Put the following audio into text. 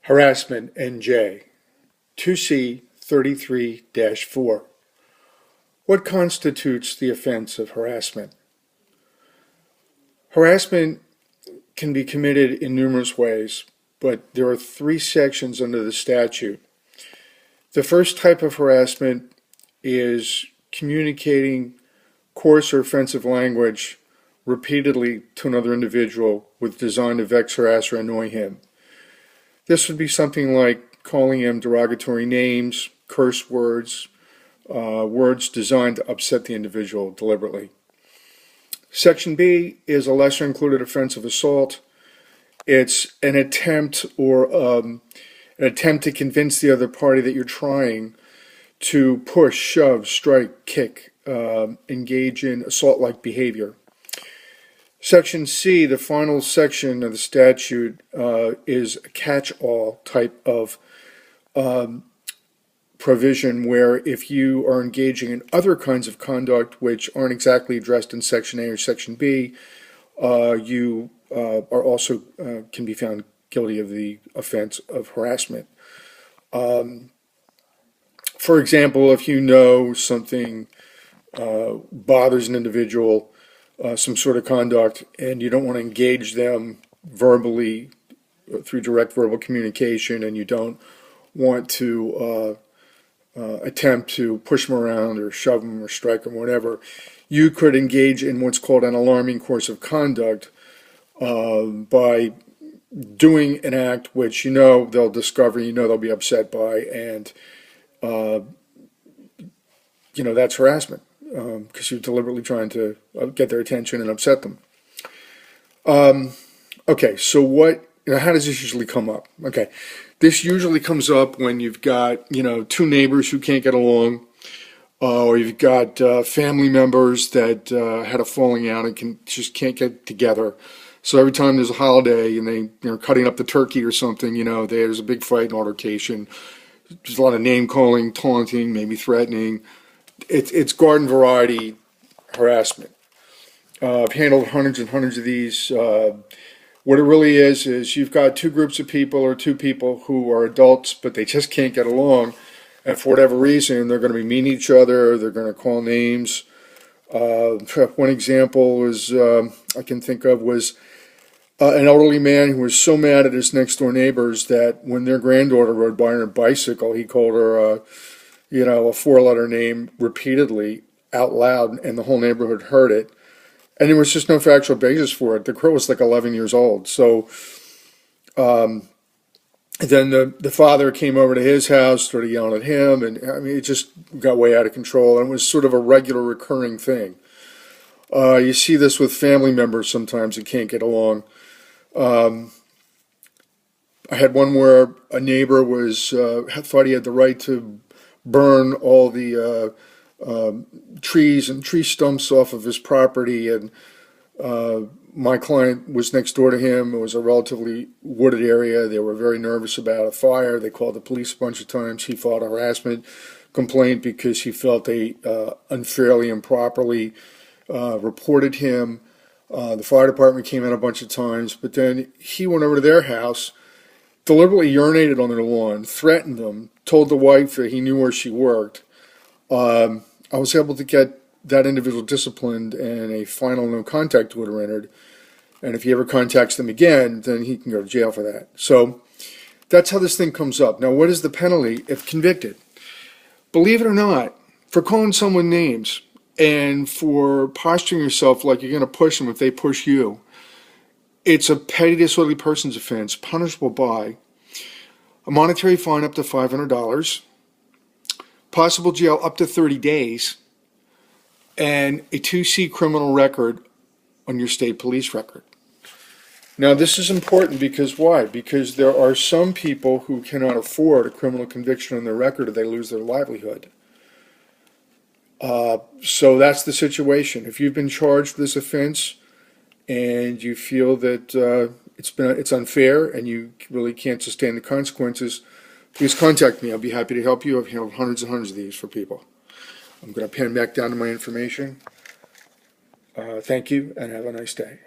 Harrassment NJ 2C33-4. What constitutes the offense of harassment? Harassment can be committed in numerous ways, but there are three sections under the statute. The first type of harassment is communicating coarse or offensive language repeatedly to another individual with design to vex, harass, or annoy him. This would be something like calling him derogatory names, curse words, words designed to upset the individual deliberately. Section B is a lesser included offense of assault. It's an attempt to convince the other party that you're trying to push, shove, strike, kick, engage in assault-like behavior. Section C, the final section of the statute, is a catch-all type of provision where if you are engaging in other kinds of conduct which aren't exactly addressed in Section A or Section B, you are also can be found guilty of the offense of harassment. For example, if you know something bothers an individual, some sort of conduct, and you don't want to engage them verbally through direct verbal communication, and you don't want to attempt to push them around or shove them or strike them, whatever, you could engage in what's called an alarming course of conduct by doing an act which you know they'll discover, you know they'll be upset by, and that's harassment because you're deliberately trying to get their attention and upset them. Okay, so how does this usually come up? Okay, this usually comes up when you've got, two neighbors who can't get along, or you've got family members that had a falling out and just can't get together. So every time there's a holiday and they're cutting up the turkey or something, there's a big fight and altercation. There's a lot of name calling, taunting, maybe threatening. It's garden variety harassment. I've handled hundreds and hundreds of these. What it really is you've got two groups of people or two people who are adults, but they just can't get along. And for whatever reason, they're going to be mean to each other. They're going to call names. One example I can think of was an elderly man who was so mad at his next door neighbors that when their granddaughter rode by on a bicycle, he called her a four-letter name repeatedly out loud, and the whole neighborhood heard it. And there was just no factual basis for it. The girl was like 11 years old. So then the father came over to his house, started yelling at him, and it just got way out of control. And it was sort of a regular recurring thing. You see this with family members sometimes that can't get along. I had one where a neighbor thought he had the right to burn all the trees and tree stumps off of his property, and my client was next door to him. It was a relatively wooded area. They were very nervous about a fire. They called the police a bunch of times. He filed a harassment complaint because he felt they unfairly, improperly reported him. The fire department came in a bunch of times, but then he went over to their house, deliberately urinated on their lawn, threatened them, told the wife that he knew where she worked. I was able to get that individual disciplined and a final no contact order entered. And if he ever contacts them again, then he can go to jail for that. So that's how this thing comes up. Now, what is the penalty if convicted? Believe it or not, for calling someone names and for posturing yourself like you're going to push them if they push you, it's a petty disorderly persons offense punishable by a monetary fine up to $500, possible jail up to 30 days, and a 2C criminal record on your state police record. Now, this is important because why? Because there are some people who cannot afford a criminal conviction on their record or they lose their livelihood. So that's the situation. If you've been charged with this offense and you feel that it's unfair and you really can't sustain the consequences, please contact me. I'll be happy to help you. I've handled hundreds and hundreds of these for people. I'm going to pan back down to my information. Thank you, and have a nice day.